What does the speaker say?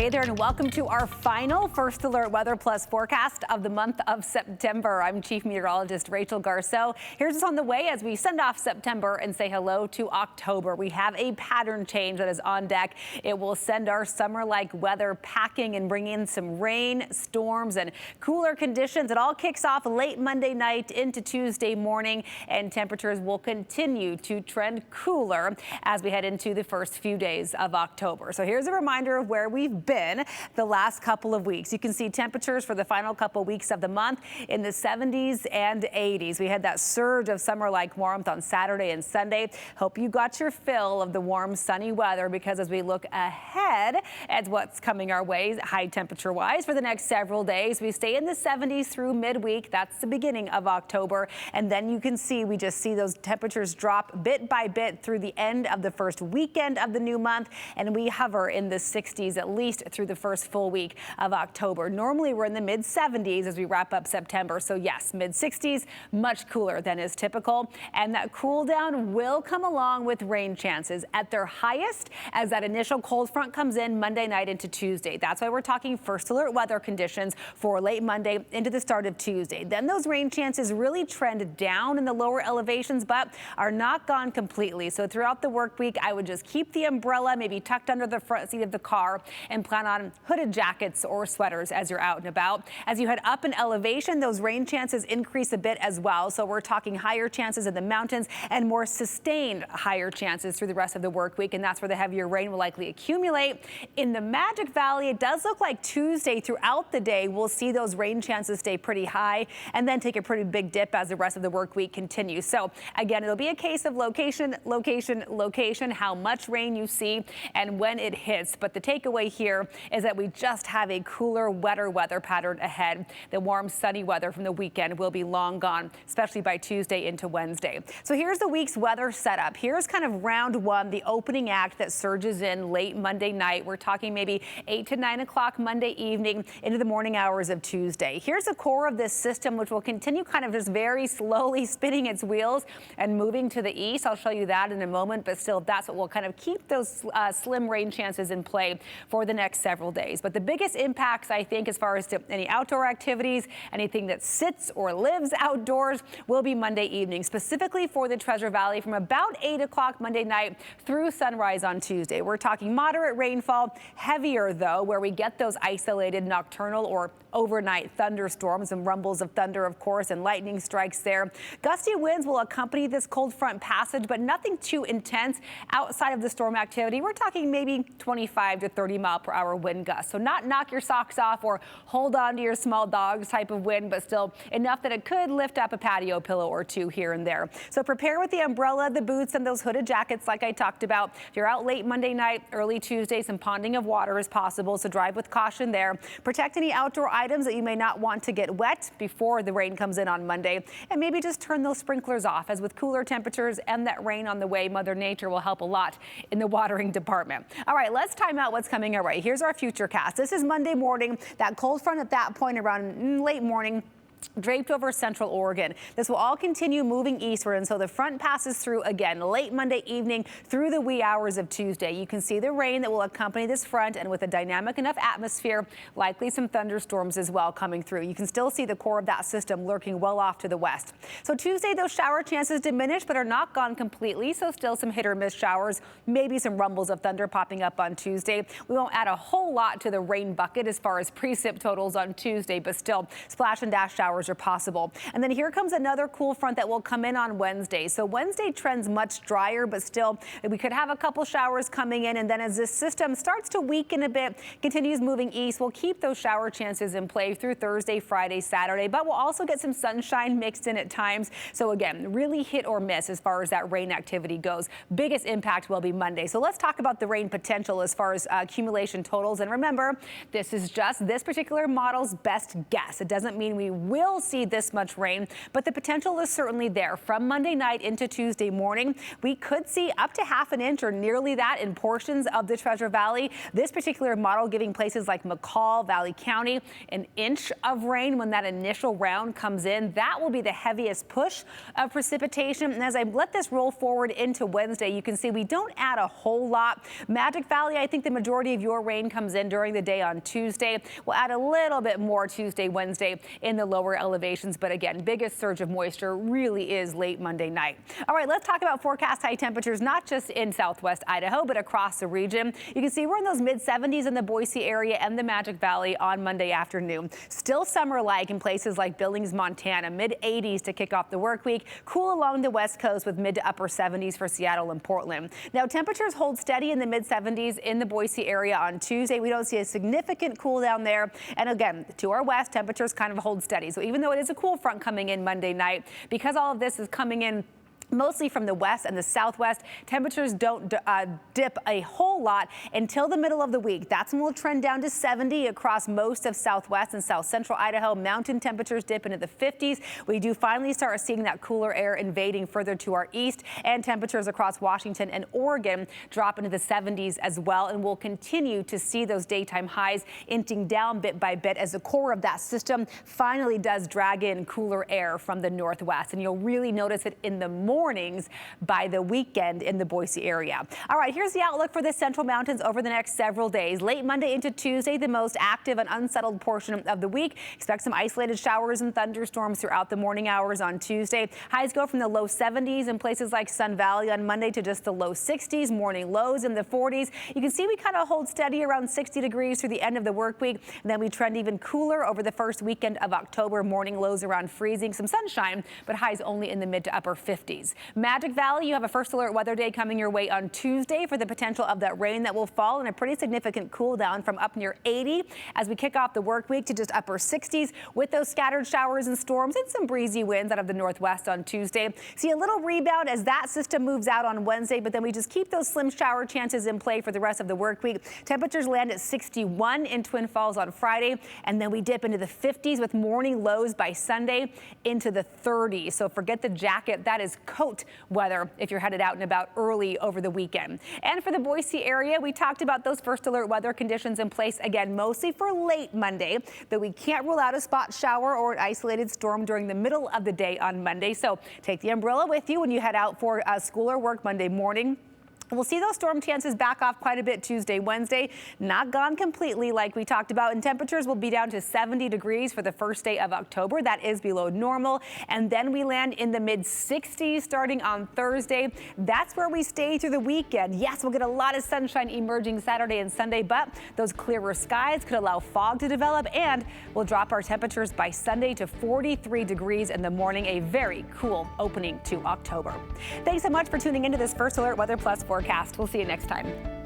Hey there, and welcome to our final First Alert Weather Plus forecast of the month of September. I'm Chief Meteorologist Rachel Garceau. Here's what's on the way as we send off September and say hello to October. We have a pattern change that is on deck. It will send our summer-like weather packing and bring in some rain, storms, and cooler conditions. It all kicks off late Monday night into Tuesday morning, and temperatures will continue to trend cooler as we head into the first few days of October. So here's a reminder of where we've been the last couple of weeks. You can see temperatures for the final couple weeks of the month in the 70s and 80s. We had that surge of summer-like warmth on Saturday and Sunday. Hope you got your fill of the warm, sunny weather, because as we look ahead at what's coming our way, high temperature-wise, for the next several days, we stay in the 70s through midweek. That's the beginning of October. And then you can see, we just see those temperatures drop bit by bit through the end of the first weekend of the new month. And we hover in the 60s at least through the first full week of October. Normally we're in the mid 70s as we wrap up September. So yes, mid 60s, much cooler than is typical. And that cool down will come along with rain chances at their highest as that initial cold front comes in Monday night into Tuesday. That's why we're talking first alert weather conditions for late Monday into the start of Tuesday. Then those rain chances really trend down in the lower elevations, but are not gone completely. So throughout the work week, I would just keep the umbrella maybe tucked under the front seat of the car and plan on hooded jackets or sweaters as you're out and about. As you head up in elevation, those rain chances increase a bit as well. So we're talking higher chances in the mountains and more sustained higher chances through the rest of the work week. And that's where the heavier rain will likely accumulate. In the Magic Valley, it does look like Tuesday throughout the day, we'll see those rain chances stay pretty high and then take a pretty big dip as the rest of the work week continues. So again, it'll be a case of location, location, location, how much rain you see and when it hits. But the takeaway here is that we just have a cooler, wetter weather pattern ahead. The warm, sunny weather from the weekend will be long gone, especially by Tuesday into Wednesday. So here's the week's weather setup. Here's kind of round one, the opening act that surges in late Monday night. We're talking maybe 8 to 9 o'clock Monday evening into the morning hours of Tuesday. Here's the core of this system, which will continue kind of just very slowly spinning its wheels and moving to the east. I'll show you that in a moment, but still that's what will kind of keep those slim rain chances in play for the next several days. But the biggest impacts, I think, as far as to any outdoor activities, anything that sits or lives outdoors, will be Monday evening, specifically for the Treasure Valley from about 8 o'clock Monday night through sunrise on Tuesday. We're talking moderate rainfall, heavier though, where we get those isolated nocturnal or overnight thunderstorms and rumbles of thunder, of course, and lightning strikes there. Gusty winds will accompany this cold front passage, but nothing too intense outside of the storm activity. We're talking maybe 25 to 30 mile per hour wind gusts. So not knock your socks off or hold on to your small dogs type of wind, but still enough that it could lift up a patio pillow or two here and there. So prepare with the umbrella, the boots, and those hooded jackets like I talked about. If you're out late Monday night, early Tuesday, some ponding of water is possible, so drive with caution there. Protect any outdoor items that you may not want to get wet before the rain comes in on Monday, and maybe just turn those sprinklers off, as with cooler temperatures and that rain on the way, Mother Nature will help a lot in the watering department. All right, let's time out what's coming our way. Here's our Futurecast. This is Monday morning. That cold front at that point around late morning draped over central Oregon. This will all continue moving eastward until the front passes through again late Monday evening through the wee hours of Tuesday. You can see the rain that will accompany this front, and with a dynamic enough atmosphere, likely some thunderstorms as well coming through. You can still see the core of that system lurking well off to the west. So Tuesday, those shower chances diminish but are not gone completely, so still some hit or miss showers, maybe some rumbles of thunder popping up on Tuesday. We won't add a whole lot to the rain bucket as far as precip totals on Tuesday, but still splash and dash showers are possible. And then here comes another cool front that will come in on Wednesday. So Wednesday trends much drier, but still we could have a couple showers coming in. And then as this system starts to weaken a bit, continues moving east, we'll keep those shower chances in play through Thursday, Friday, Saturday, but we'll also get some sunshine mixed in at times. So again, really hit or miss as far as that rain activity goes. Biggest impact will be Monday. So let's talk about the rain potential as far as accumulation totals. And remember, this is just this particular model's best guess. It doesn't mean we will will see this much rain, but the potential is certainly there. From Monday night into Tuesday morning, we could see up to half an inch or nearly that in portions of the Treasure Valley. This particular model giving places like McCall, Valley County, an inch of rain when that initial round comes in. That will be the heaviest push of precipitation. And as I let this roll forward into Wednesday, you can see we don't add a whole lot. Magic Valley, I think the majority of your rain comes in during the day on Tuesday. We'll add a little bit more Tuesday, Wednesday in the lower elevations. But again, biggest surge of moisture really is late Monday night. All right, let's talk about forecast high temperatures, not just in southwest Idaho, but across the region. You can see we're in those mid-70s in the Boise area and the Magic Valley on Monday afternoon. Still summer-like in places like Billings, Montana, mid-80s to kick off the work week. Cool along the west coast with mid to upper 70s for Seattle and Portland. Now temperatures hold steady in the mid-70s in the Boise area on Tuesday. We don't see a significant cool down there. And again, to our west, temperatures kind of hold steady. So even though it is a cool front coming in Monday night, because all of this is coming in mostly from the west and the southwest, temperatures don't dip a whole lot until the middle of the week. That's when we'll trend down to 70 across most of southwest and south central Idaho. Mountain temperatures dip into the 50s. We do finally start seeing that cooler air invading further to our east, and temperatures across Washington and Oregon drop into the 70s as well. And we'll continue to see those daytime highs inching down bit by bit as the core of that system finally does drag in cooler air from the northwest. And you'll really notice it in the mornings by the weekend in the Boise area. All right, here's the outlook for the Central Mountains over the next several days. Late Monday into Tuesday, the most active and unsettled portion of the week. Expect some isolated showers and thunderstorms throughout the morning hours on Tuesday. Highs go from the low 70s in places like Sun Valley on Monday to just the low 60s. Morning lows in the 40s. You can see we kind of hold steady around 60 degrees through the end of the work week. And then we trend even cooler over the first weekend of October. Morning lows around freezing. Some sunshine, but highs only in the mid to upper 50s. Magic Valley, you have a first alert weather day coming your way on Tuesday for the potential of that rain that will fall and a pretty significant cool down from up near 80 as we kick off the work week to just upper 60s with those scattered showers and storms and some breezy winds out of the northwest on Tuesday. See a little rebound as that system moves out on Wednesday, but then we just keep those slim shower chances in play for the rest of the work week. Temperatures land at 61 in Twin Falls on Friday, and then we dip into the 50s with morning lows by Sunday into the 30s. So forget the jacket. That is coat weather if you're headed out and about early over the weekend. And for the Boise area, we talked about those first alert weather conditions in place again, mostly for late Monday, but we can't rule out a spot shower or an isolated storm during the middle of the day on Monday. So take the umbrella with you when you head out for school or work Monday morning. We'll see those storm chances back off quite a bit Tuesday, Wednesday. Not gone completely like we talked about, and temperatures will be down to 70 degrees for the first day of October. That is below normal. And then we land in the mid 60s starting on Thursday. That's where we stay through the weekend. Yes, we'll get a lot of sunshine emerging Saturday and Sunday, but those clearer skies could allow fog to develop, and we'll drop our temperatures by Sunday to 43 degrees in the morning. A very cool opening to October. Thanks so much for tuning into this First Alert Weather Plus forecast. We'll see you next time.